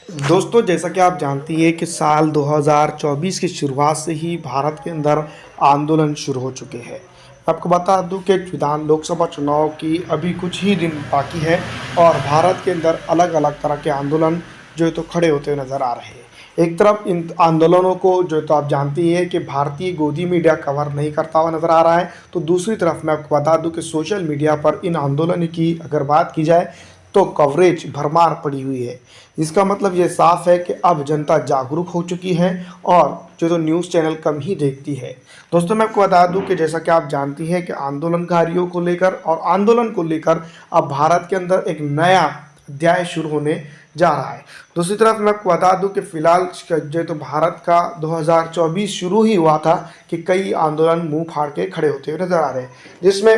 दोस्तों, जैसा कि आप जानती हैं कि साल 2024 की शुरुआत से ही भारत के अंदर आंदोलन शुरू हो चुके हैं। आपको बता दूं कि लोकसभा चुनाव की अभी कुछ ही दिन बाकी है और भारत के अंदर अलग अलग तरह के आंदोलन जो है तो खड़े होते हुए नज़र आ रहे हैं। एक तरफ इन आंदोलनों को जो है तो आप जानती है कि भारतीय गोदी मीडिया कवर नहीं करता हुआ नज़र आ रहा है, तो दूसरी तरफ मैं आपको बता दूं कि सोशल मीडिया पर इन आंदोलन की अगर बात की जाए तो कवरेज भरमार पड़ी हुई है। इसका मतलब ये साफ है कि अब जनता जागरूक हो चुकी है और जो तो न्यूज़ चैनल कम ही देखती है। दोस्तों, मैं आपको बता दूं कि जैसा कि आप जानती हैं कि आंदोलनकारियों को लेकर और आंदोलन को लेकर अब भारत के अंदर एक नया अध्याय शुरू होने जा रहा है। दूसरी तरफ मैं आपको बता दूं कि फिलहाल जो तो भारत का 2024 शुरू ही हुआ था कि कई आंदोलन मुंह फाड़ के खड़े होते हुए नजर आ रहे हैं, जिसमें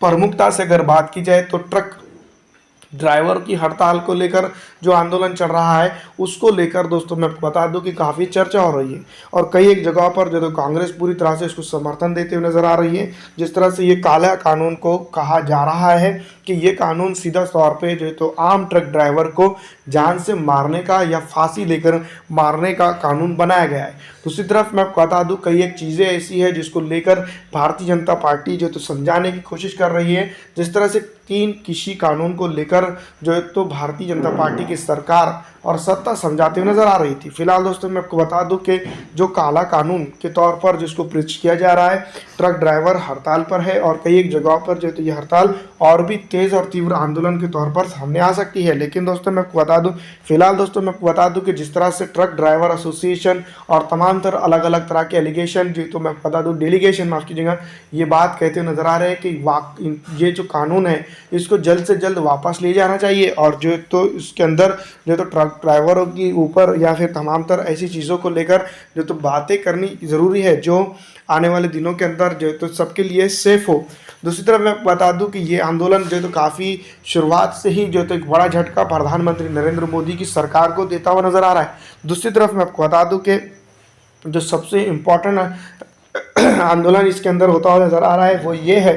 प्रमुखता से अगर बात की जाए तो ट्रक ड्राइवर की हड़ताल को लेकर जो आंदोलन चल रहा है उसको लेकर दोस्तों मैं आपको बता दूं कि काफ़ी चर्चा हो रही है और कई एक जगह पर जो तो कांग्रेस पूरी तरह से इसको समर्थन देते हुए नजर आ रही है। जिस तरह से ये काला कानून को कहा जा रहा है कि ये कानून सीधा तौर पे जो है तो आम ट्रक ड्राइवर को जान से मारने का या फांसी लेकर मारने का कानून बनाया गया है। दूसरी तरफ मैं आपको बता दूं कई एक चीज़ें ऐसी है जिसको लेकर भारतीय जनता पार्टी जो तो समझाने की कोशिश कर रही है। जिस तरह से तीन कृषि कानून को लेकर जो है तो भारतीय जनता पार्टी की सरकार और सत्ता समझाते हुए नजर आ रही थी। फिलहाल दोस्तों मैं आपको बता दूं कि जो काला कानून के तौर पर जिसको प्रीच किया जा रहा है, ट्रक ड्राइवर हड़ताल पर है और कई एक जगहों पर जो है तो ये हड़ताल और भी तेज और तीव्र आंदोलन के तौर पर सामने आ सकती है। लेकिन दोस्तों मैं आपको बता दूं फिलहाल दोस्तों मैं आपको बता दूं कि जिस तरह से ट्रक ड्राइवर एसोसिएशन और तमाम तरह अलग अलग तरह के एलिगेशन जो तो मैं आपको बता दूं डेलीगेशन माफ कीजिएगा ये बात कहते हुए नजर आ रहे हैं कि ये जो कानून है इसको जल्द से जल्द वापस ले जाना चाहिए और जो तो इसके अंदर जो तो ट्रक ड्राइवरों के ऊपर या फिर तमाम तरह ऐसी चीज़ों को लेकर जो तो बातें करनी ज़रूरी है जो आने वाले दिनों के अंदर जो तो सबके लिए सेफ हो। दूसरी तरफ मैं बता दूं कि ये आंदोलन जो तो काफ़ी शुरुआत से ही जो तो एक बड़ा झटका प्रधानमंत्री नरेंद्र मोदी की सरकार को देता हुआ नज़र आ रहा है। दूसरी तरफ मैं आपको बता दूं कि जो सबसे इम्पोर्टेंट आंदोलन इसके अंदर होता हुआ नज़र आ रहा है वो ये है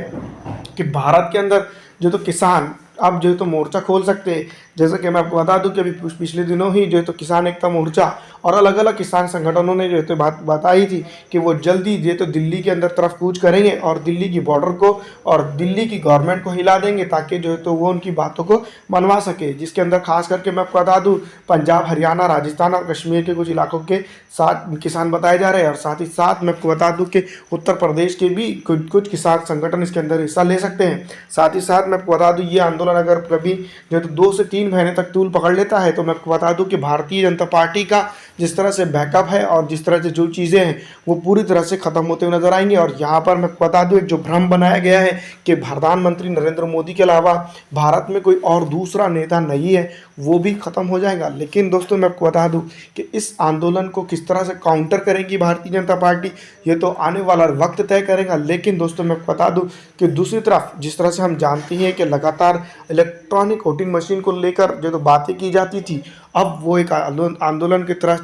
कि भारत के अंदर जो तो किसान अब जो है तो मोर्चा खोल सकते हैं। जैसा कि मैं आपको बता दूं कि अभी पिछले दिनों ही जो है तो किसान एकता मोर्चा और अलग अलग किसान संगठनों ने जो है तो बात बताई थी कि वो जल्दी जो है तो दिल्ली के अंदर तरफ कूच करेंगे और दिल्ली की बॉर्डर को और दिल्ली की गवर्नमेंट को हिला देंगे ताकि जो है तो वो उनकी बातों को मनवा सके। जिसके अंदर खास करके मैं आपको बता दूं पंजाब, हरियाणा, राजस्थान और कश्मीर के कुछ इलाकों के साथ किसान बताए जा रहे हैं और साथ ही साथ मैं आपको बता दूं कि उत्तर प्रदेश के भी कुछ किसान संगठन इसके अंदर हिस्सा ले सकते हैं। साथ ही साथ मैं आपको बता दूं ये आंदोलन अगर कभी जो तो 2 से 3 महीने तक तूल पकड़ लेता है तो मैं आपको बता दूं कि भारतीय जनता पार्टी का जिस तरह से बैकअप है और जिस तरह से जो चीज़ें हैं वो पूरी तरह से खत्म होते हुए नजर आएंगे। और यहाँ पर मैं बता दूं एक जो भ्रम बनाया गया है कि प्रधानमंत्री नरेंद्र मोदी के अलावा भारत में कोई और दूसरा नेता नहीं है वो भी खत्म हो जाएगा। लेकिन दोस्तों मैं आपको बता दूं कि इस आंदोलन को किस तरह से काउंटर करेगी भारतीय जनता पार्टी ये तो आने वाला वक्त तय करेगा। लेकिन दोस्तों मैं आपको बता दूं कि दूसरी तरफ जिस तरह से हम जानते हैं कि लगातार इलेक्ट्रॉनिक वोटिंग मशीन को लेकर जो तो बातें की जाती थी अब वो एक आंदोलन की तरह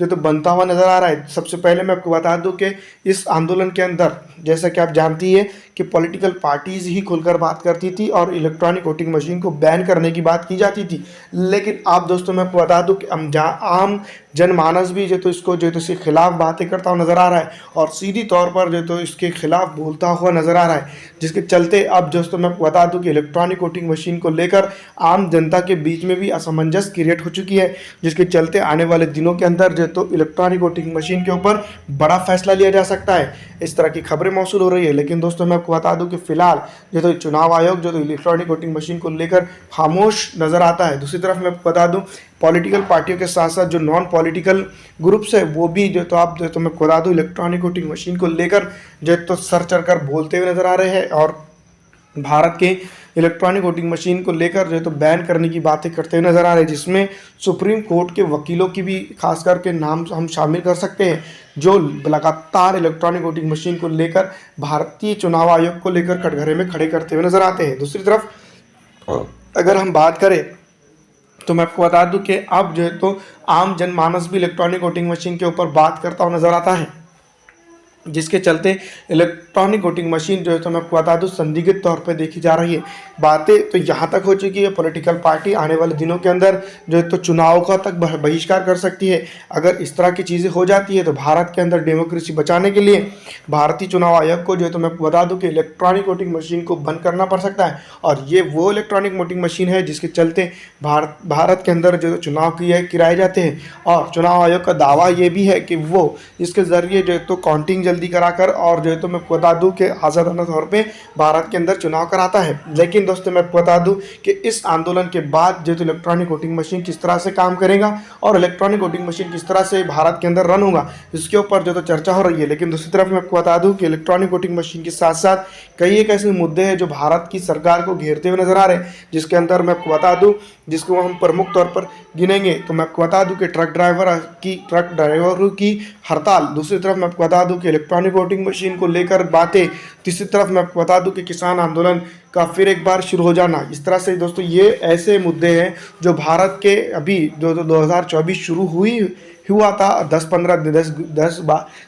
जो तो बनता हुआ नजर आ रहा है। सबसे पहले मैं आपको बता दूं कि इस आंदोलन के अंदर जैसा कि आप जानती है कि पॉलिटिकल पार्टीज ही खुलकर बात करती थी और इलेक्ट्रॉनिक वोटिंग मशीन को बैन करने की बात की जाती थी। लेकिन आप दोस्तों मैं आपको बता दूं कि आम जनमानस भी जो तो इसको जो तो इसके खिलाफ बातें करता हुआ नजर आ रहा है और सीधी तौर पर जो तो इसके खिलाफ बोलता हुआ नजर आ रहा है। जिसके चलते अब दोस्तों मैं आपको बता दूं कि इलेक्ट्रॉनिक वोटिंग मशीन को लेकर आम जनता के बीच में भी असमंजस क्रिएट हो चुकी है। जिसके चलते आने वाले दिनों के अंदर जो तो इलेक्ट्रॉनिक वोटिंग मशीन के ऊपर बड़ा फैसला लिया जा सकता है। इस तरह की खबरें मौसूल हो रही है। लेकिन दोस्तों मैं आपको बता दूं कि फिलहाल जो तो चुनाव आयोग जो तो इलेक्ट्रॉनिक वोटिंग मशीन को लेकर खामोश नजर आता है। दूसरी तरफ मैं आपको बता दूं पॉलिटिकल पार्टियों के साथ साथ जो नॉन पॉलिटिकल ग्रुप्स है वो भी जो तो आप जो तो मैं आपको बता दूं इलेक्ट्रॉनिक वोटिंग मशीन को लेकर जो तो सर चढ़कर बोलते हुए नजर आ रहे हैं और भारत के इलेक्ट्रॉनिक वोटिंग मशीन को लेकर जो है तो बैन करने की बातें करते हुए नजर आ रहे हैं। जिसमें सुप्रीम कोर्ट के वकीलों की भी खास करके नाम हम शामिल कर सकते हैं जो लगातार इलेक्ट्रॉनिक वोटिंग मशीन को लेकर भारतीय चुनाव आयोग को लेकर कटघरे में खड़े करते हुए नजर आते हैं। दूसरी तरफ अगर हम बात करें तो मैं आपको बता दूं कि अब जो है तो आम जनमानस भी इलेक्ट्रॉनिक वोटिंग मशीन के ऊपर बात करता हुआ नजर आता है। जिसके चलते इलेक्ट्रॉनिक वोटिंग मशीन जो है तो मैं आपको बता दूं संदिग्ध तौर पे देखी जा रही है। बातें तो यहाँ तक हो चुकी है, पॉलिटिकल पार्टी आने वाले दिनों के अंदर जो है तो चुनाव का तक बहिष्कार कर सकती है। अगर इस तरह की चीज़ें हो जाती है तो भारत के अंदर डेमोक्रेसी बचाने के लिए भारतीय चुनाव आयोग को जो है तो मैं आपको बता दूं कि इलेक्ट्रॉनिक वोटिंग मशीन को बंद करना पड़ सकता है। और ये वो इलेक्ट्रॉनिक वोटिंग मशीन है जिसके चलते भारत के अंदर जो चुनाव कराए जाते हैं। और चुनाव आयोग का दावा ये भी है कि वो इसके ज़रिए जो है तो काउंटिंग जल्दी कराकर और जो है तो मैं बता दूं कि आज़ादाना तौर पे भारत के अंदर चुनाव कराता है। लेकिन दोस्तों मैं बता दूं कि इस आंदोलन के बाद जो तो इलेक्ट्रॉनिक वोटिंग मशीन किस तरह से काम करेगा और इलेक्ट्रॉनिक वोटिंग मशीन किस तरह से भारत के अंदर रन होगा, इसके ऊपर जो तो चर्चा हो रही है। लेकिन दूसरी तरफ मैं आपको बता दूं कि इलेक्ट्रॉनिक वोटिंग मशीन के साथ साथ कई एक ऐसे मुद्दे हैं जो भारत की सरकार को घेरते हुए नजर आ रहे हैं, जिसके अंदर मैं आपको बता दूं, जिसको हम प्रमुख तौर पर गिनेंगे तो मैं आपको बता दूं कि ट्रक ड्राइवरों की हड़ताल, दूसरी तरफ मैं आपको बता दूं कि इलेक्ट्रॉनिक वोटिंग मशीन को लेकर बातें, तीसरी तरफ मैं आपको बता दूं कि किसान आंदोलन का फिर एक बार शुरू हो जाना। इस तरह से दोस्तों ये ऐसे मुद्दे हैं जो भारत के अभी जो 2024 शुरू हुआ था,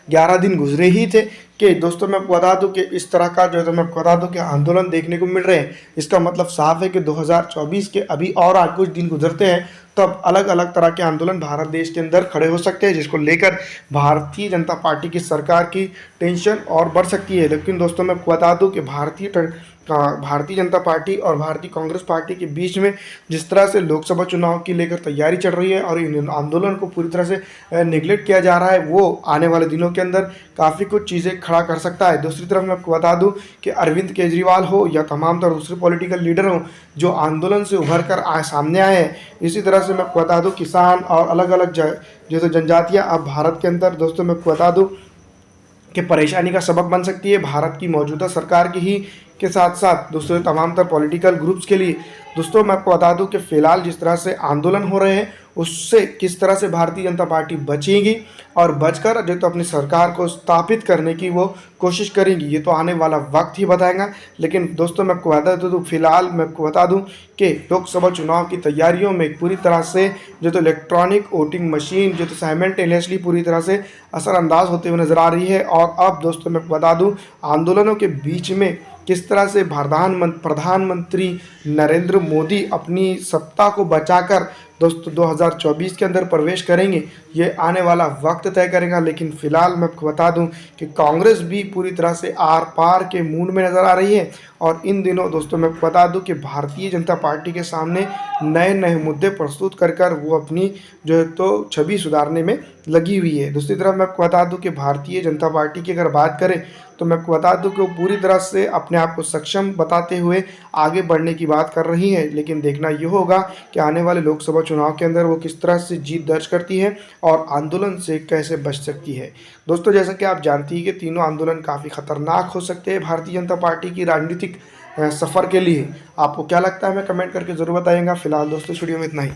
11 दिन गुजरे ही थे कि दोस्तों मैं आपको बता दूं कि इस तरह का जो है तो मैं आपको बता दूं कि आंदोलन देखने को मिल रहे हैं। इसका मतलब साफ है कि 2024 के अभी और आज कुछ दिन गुजरते हैं तब अलग अलग तरह के आंदोलन भारत देश के अंदर खड़े हो सकते हैं, जिसको लेकर भारतीय जनता पार्टी की सरकार की टेंशन और बढ़ सकती है। लेकिन दोस्तों मैं आपको बता दूं कि भारतीय जनता पार्टी और भारतीय कांग्रेस पार्टी के बीच में जिस तरह से लोकसभा चुनाव की लेकर तैयारी चल रही है और इन आंदोलन को पूरी तरह से निगलेक्ट किया जा रहा है, वो आने वाले दिनों के अंदर काफ़ी कुछ चीज़ें खड़ा कर सकता है। दूसरी तरफ मैं आपको बता दूं कि अरविंद केजरीवाल हो या तमाम तरह दूसरे पॉलिटिकल लीडर हों जो आंदोलन से उभर कर सामने आए हैं, इसी तरह से मैं आपको बता दूं किसान और अलग अलग जो तो जनजातियाँ अब भारत के अंदर दोस्तों मैं आपको बता दूं कि परेशानी का सबक बन सकती है भारत की मौजूदा सरकार की ही के साथ साथ दूसरे तमाम तर पॉलिटिकल ग्रुप्स के लिए। दोस्तों मैं आपको बता दूं कि फिलहाल जिस तरह से आंदोलन हो रहे हैं उससे किस तरह से भारतीय जनता पार्टी बचेगी और बचकर जो तो अपनी सरकार को स्थापित करने की वो कोशिश करेंगी, ये तो आने वाला वक्त ही बताएगा। लेकिन दोस्तों मैं आपको बता दूं तो फिलहाल मैं आपको बता दूं कि लोकसभा चुनाव की तैयारियों में पूरी तरह से जो तो इलेक्ट्रॉनिक वोटिंग मशीन जो तो साइमल्टेनियसली पूरी तरह से असरअंदाज होते हुए नजर आ रही है। और अब दोस्तों मैं बता दूं आंदोलनों के बीच में किस तरह से प्रधानमंत्री नरेंद्र मोदी अपनी सत्ता को बचाकर दोस्तों 2024 के अंदर प्रवेश करेंगे, ये आने वाला वक्त तय करेगा। लेकिन फिलहाल मैं आपको बता दूं कि कांग्रेस भी पूरी तरह से आर पार के मूड में नज़र आ रही है। और इन दिनों दोस्तों मैं आपको बता दूं कि भारतीय जनता पार्टी के सामने नए नए मुद्दे प्रस्तुत कर वो अपनी जो है तो छवि सुधारने में लगी हुई है। दूसरी तरफ मैं आपको बता दूं कि भारतीय जनता पार्टी की अगर बात करें तो मैं आपको बता दूं कि वो पूरी तरह से अपने आप को सक्षम बताते हुए आगे बढ़ने की बात कर रही है। लेकिन देखना ये होगा कि आने वाले लोकसभा चुनाव के अंदर वो किस तरह से जीत दर्ज करती है और आंदोलन से कैसे बच सकती है। दोस्तों जैसा कि आप जानती हैं कि तीनों आंदोलन काफ़ी खतरनाक हो सकते हैं भारतीय जनता पार्टी की राजनीतिक सफ़र के लिए। आपको क्या लगता है हमें कमेंट करके ज़रूर बताइएगा। फिलहाल दोस्तों इस वीडियो में इतना ही।